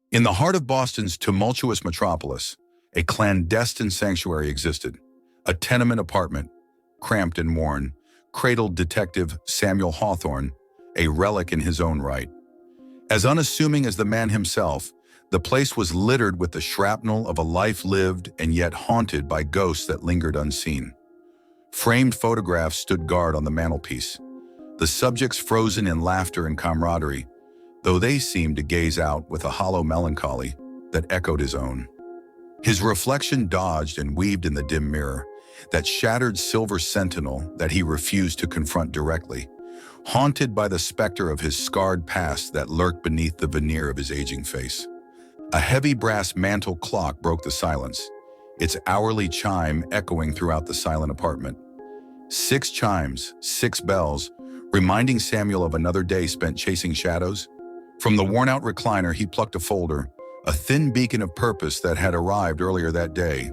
In the heart of Boston's tumultuous metropolis, a clandestine sanctuary existed. A tenement apartment, cramped and worn, cradled Detective Samuel Hawthorne, a relic in his own right. As unassuming as the man himself, the place was littered with the shrapnel of a life lived and yet haunted by ghosts that lingered unseen. Framed photographs stood guard on the mantelpiece, the subjects frozen in laughter and camaraderie, though they seemed to gaze out with a hollow melancholy that echoed his own. His reflection dodged and weaved in the dim mirror, that shattered silver sentinel that he refused to confront directly, haunted by the specter of his scarred past that lurked beneath the veneer of his aging face. A heavy brass mantel clock broke the silence, its hourly chime echoing throughout the silent apartment. 6 chimes, 6 bells, reminding Samuel of another day spent chasing shadows. From the worn-out recliner, he plucked a folder, a thin beacon of purpose that had arrived earlier that day,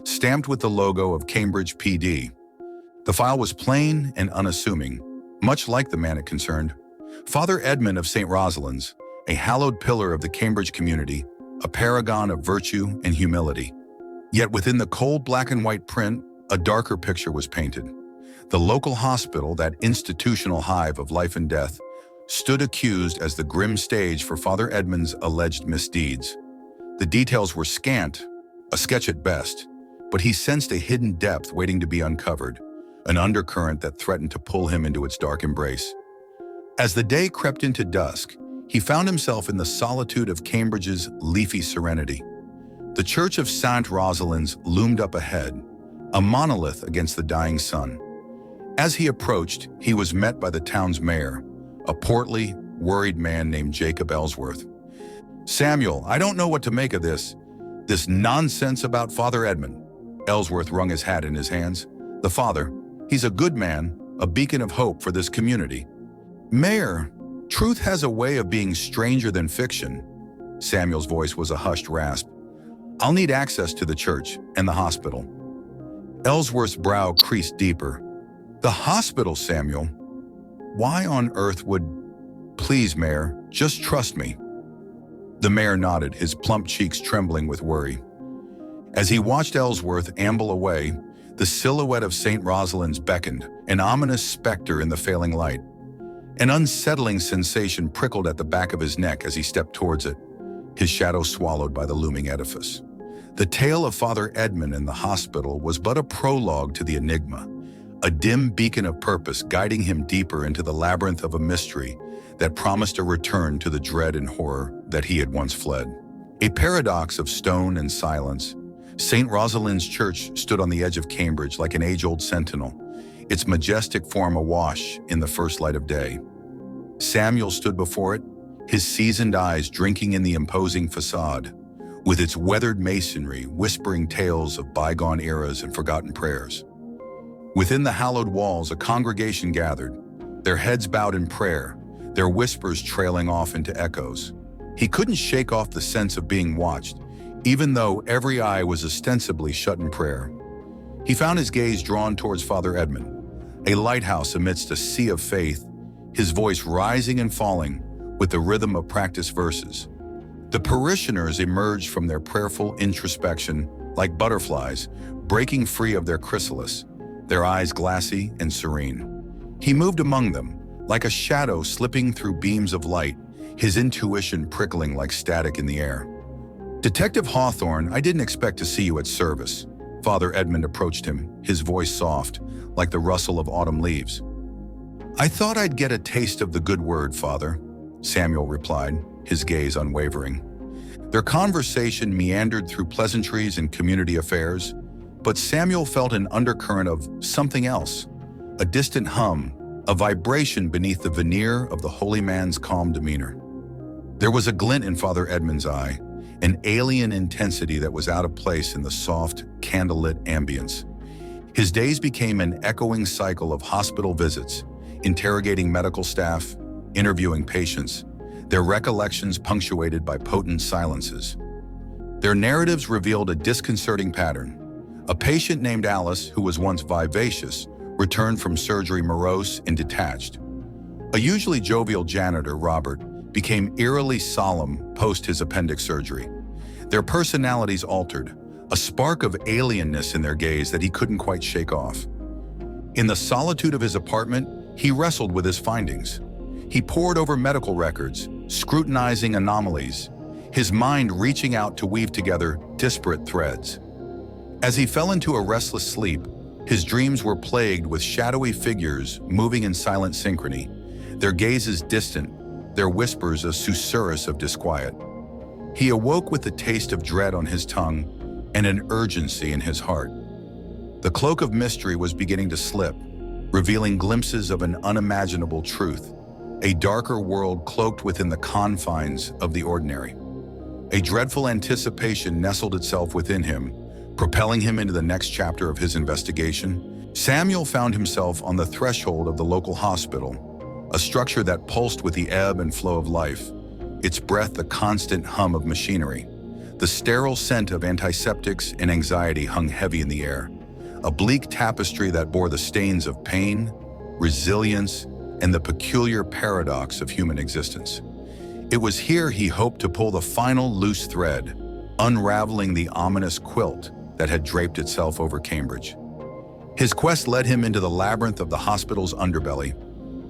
stamped with the logo of Cambridge PD. The file was plain and unassuming, much like the man it concerned. Father Edmund of St. Rosalind's, a hallowed pillar of the Cambridge community, a paragon of virtue and humility. Yet within the cold black and white print, a darker picture was painted. The local hospital, that institutional hive of life and death, stood accused as the grim stage for Father Edmund's alleged misdeeds. The details were scant, a sketch at best, but he sensed a hidden depth waiting to be uncovered, an undercurrent that threatened to pull him into its dark embrace. As the day crept into dusk, he found himself in the solitude of Cambridge's leafy serenity. The Church of St. Rosalind's loomed up ahead, a monolith against the dying sun. As he approached, he was met by the town's mayor, a portly, worried man named Jacob Ellsworth. "Samuel, I don't know what to make of this nonsense about Father Edmund." Ellsworth wrung his hat in his hands. "The father, he's a good man, a beacon of hope for this community." "Mayor, truth has a way of being stranger than fiction." Samuel's voice was a hushed rasp. "I'll need access to the church and the hospital." Ellsworth's brow creased deeper. "The hospital, Samuel? Why on earth would—" "Please, Mayor, just trust me." The mayor nodded, his plump cheeks trembling with worry. As he watched Ellsworth amble away, the silhouette of St. Rosalind's beckoned, an ominous specter in the failing light. An unsettling sensation prickled at the back of his neck as he stepped towards it, his shadow swallowed by the looming edifice. The tale of Father Edmund in the hospital was but a prologue to the enigma, a dim beacon of purpose guiding him deeper into the labyrinth of a mystery that promised a return to the dread and horror that he had once fled. A paradox of stone and silence, St. Rosalind's Church stood on the edge of Cambridge like an age-old sentinel, its majestic form awash in the first light of day. Samuel stood before it, his seasoned eyes drinking in the imposing facade, with its weathered masonry whispering tales of bygone eras and forgotten prayers. Within the hallowed walls, a congregation gathered, their heads bowed in prayer, their whispers trailing off into echoes. He couldn't shake off the sense of being watched, even though every eye was ostensibly shut in prayer. He found his gaze drawn towards Father Edmund, a lighthouse amidst a sea of faith, his voice rising and falling with the rhythm of practiced verses. The parishioners emerged from their prayerful introspection like butterflies, breaking free of their chrysalis, their eyes glassy and serene. He moved among them, like a shadow slipping through beams of light, his intuition prickling like static in the air. "Detective Hawthorne, I didn't expect to see you at service." Father Edmund approached him, his voice soft, like the rustle of autumn leaves. "I thought I'd get a taste of the good word, Father," Samuel replied, his gaze unwavering. Their conversation meandered through pleasantries and community affairs, but Samuel felt an undercurrent of something else, a distant hum, a vibration beneath the veneer of the holy man's calm demeanor. There was a glint in Father Edmund's eye, an alien intensity that was out of place in the soft, candlelit ambience. His days became an echoing cycle of hospital visits, interrogating medical staff, interviewing patients, their recollections punctuated by potent silences. Their narratives revealed a disconcerting pattern. A patient named Alice, who was once vivacious, returned from surgery morose and detached. A usually jovial janitor, Robert, became eerily solemn post his appendix surgery. Their personalities altered, a spark of alienness in their gaze that he couldn't quite shake off. In the solitude of his apartment, he wrestled with his findings. He pored over medical records, scrutinizing anomalies, his mind reaching out to weave together disparate threads. As he fell into a restless sleep, his dreams were plagued with shadowy figures moving in silent synchrony, their gazes distant, their whispers a susurrus of disquiet. He awoke with the taste of dread on his tongue and an urgency in his heart. The cloak of mystery was beginning to slip, revealing glimpses of an unimaginable truth, a darker world cloaked within the confines of the ordinary. A dreadful anticipation nestled itself within him, propelling him into the next chapter of his investigation. Samuel found himself on the threshold of the local hospital, a structure that pulsed with the ebb and flow of life, its breath the constant hum of machinery. The sterile scent of antiseptics and anxiety hung heavy in the air, a bleak tapestry that bore the stains of pain, resilience, and the peculiar paradox of human existence. It was here he hoped to pull the final loose thread, unraveling the ominous quilt that had draped itself over Cambridge. His quest led him into the labyrinth of the hospital's underbelly,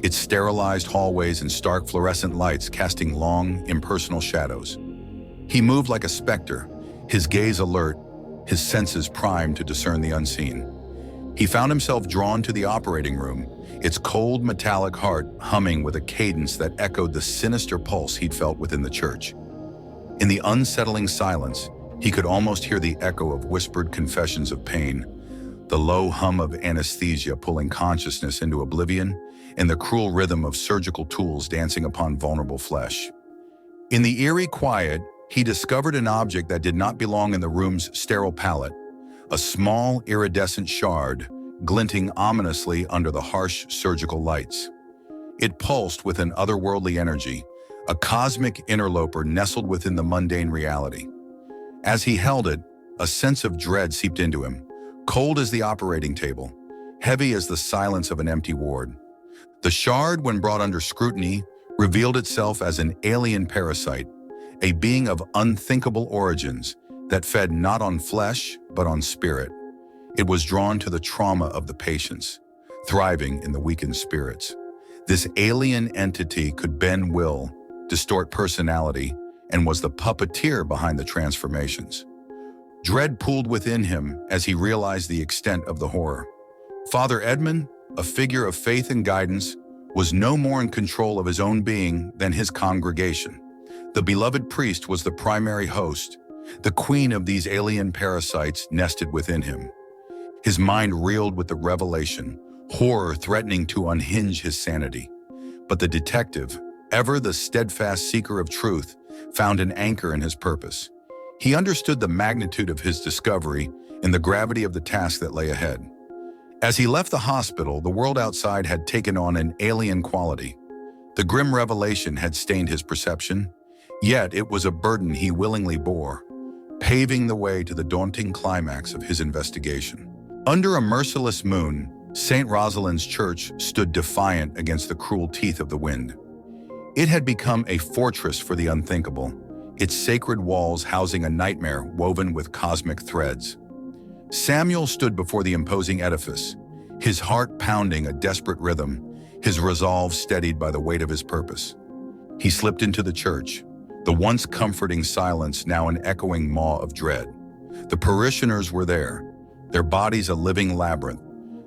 its sterilized hallways and stark fluorescent lights casting long, impersonal shadows. He moved like a specter, his gaze alert, his senses primed to discern the unseen. He found himself drawn to the operating room, its cold metallic heart humming with a cadence that echoed the sinister pulse he'd felt within the church. In the unsettling silence, he could almost hear the echo of whispered confessions of pain, the low hum of anesthesia pulling consciousness into oblivion, and the cruel rhythm of surgical tools dancing upon vulnerable flesh. In the eerie quiet, he discovered an object that did not belong in the room's sterile palette, a small iridescent shard glinting ominously under the harsh surgical lights. It pulsed with an otherworldly energy, a cosmic interloper nestled within the mundane reality. As he held it, a sense of dread seeped into him, cold as the operating table, heavy as the silence of an empty ward. The shard, when brought under scrutiny, revealed itself as an alien parasite, a being of unthinkable origins that fed not on flesh, but on spirit. It was drawn to the trauma of the patients, thriving in the weakened spirits. This alien entity could bend will, distort personality, and was the puppeteer behind the transformations. Dread pooled within him as he realized the extent of the horror. Father Edmund, a figure of faith and guidance, was no more in control of his own being than his congregation. The beloved priest was the primary host, the queen of these alien parasites nested within him. His mind reeled with the revelation, horror threatening to unhinge his sanity. But the detective, ever the steadfast seeker of truth, found an anchor in his purpose. He understood the magnitude of his discovery and the gravity of the task that lay ahead. As he left the hospital, the world outside had taken on an alien quality. The grim revelation had stained his perception, yet it was a burden he willingly bore, paving the way to the daunting climax of his investigation. Under a merciless moon, St. Rosalind's Church stood defiant against the cruel teeth of the wind. It had become a fortress for the unthinkable, its sacred walls housing a nightmare woven with cosmic threads. Samuel stood before the imposing edifice, his heart pounding a desperate rhythm, his resolve steadied by the weight of his purpose. He slipped into the church, the once comforting silence now an echoing maw of dread. The parishioners were there, their bodies a living labyrinth,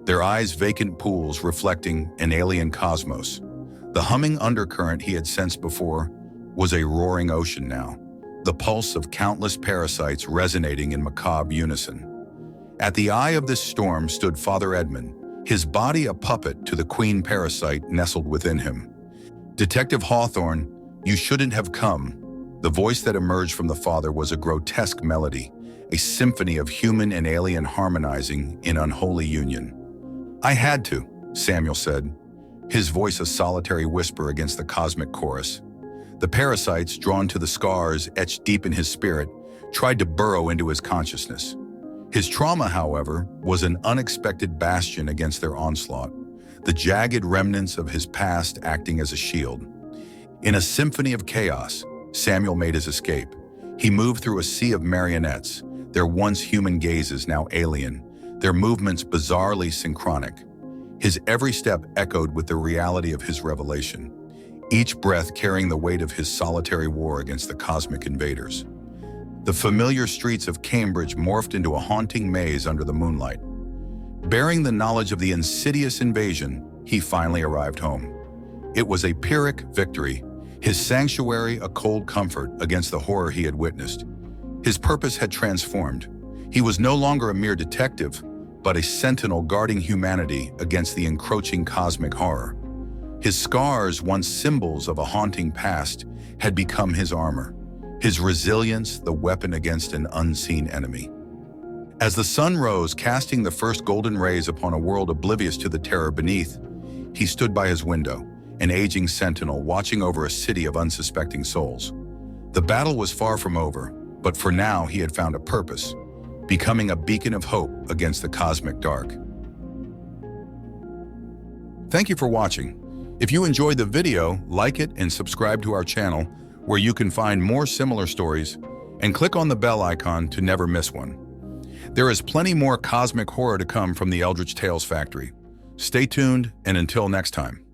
their eyes vacant pools reflecting an alien cosmos. The humming undercurrent he had sensed before was a roaring ocean now, the pulse of countless parasites resonating in macabre unison. At the eye of this storm stood Father Edmund, his body a puppet to the queen parasite nestled within him. "Detective Hawthorne, you shouldn't have come." The voice that emerged from the father was a grotesque melody, a symphony of human and alien harmonizing in unholy union. "I had to," Samuel said, his voice a solitary whisper against the cosmic chorus. The parasites, drawn to the scars etched deep in his spirit, tried to burrow into his consciousness. His trauma, however, was an unexpected bastion against their onslaught, the jagged remnants of his past acting as a shield. In a symphony of chaos, Samuel made his escape. He moved through a sea of marionettes, their once human gazes now alien, their movements bizarrely synchronic. His every step echoed with the reality of his revelation, each breath carrying the weight of his solitary war against the cosmic invaders. The familiar streets of Cambridge morphed into a haunting maze under the moonlight. Bearing the knowledge of the insidious invasion, he finally arrived home. It was a Pyrrhic victory, his sanctuary a cold comfort against the horror he had witnessed. His purpose had transformed. He was no longer a mere detective, but a sentinel guarding humanity against the encroaching cosmic horror. His scars, once symbols of a haunting past, had become his armor, his resilience the weapon against an unseen enemy. As the sun rose, casting the first golden rays upon a world oblivious to the terror beneath, he stood by his window, an aging sentinel watching over a city of unsuspecting souls. The battle was far from over, but for now he had found a purpose, becoming a beacon of hope against the cosmic dark. Thank you for watching. If you enjoyed the video, like it and subscribe to our channel, where you can find more similar stories, and click on the bell icon to never miss one. There is plenty more cosmic horror to come from the Eldritch Tales Factory. Stay tuned, and until next time.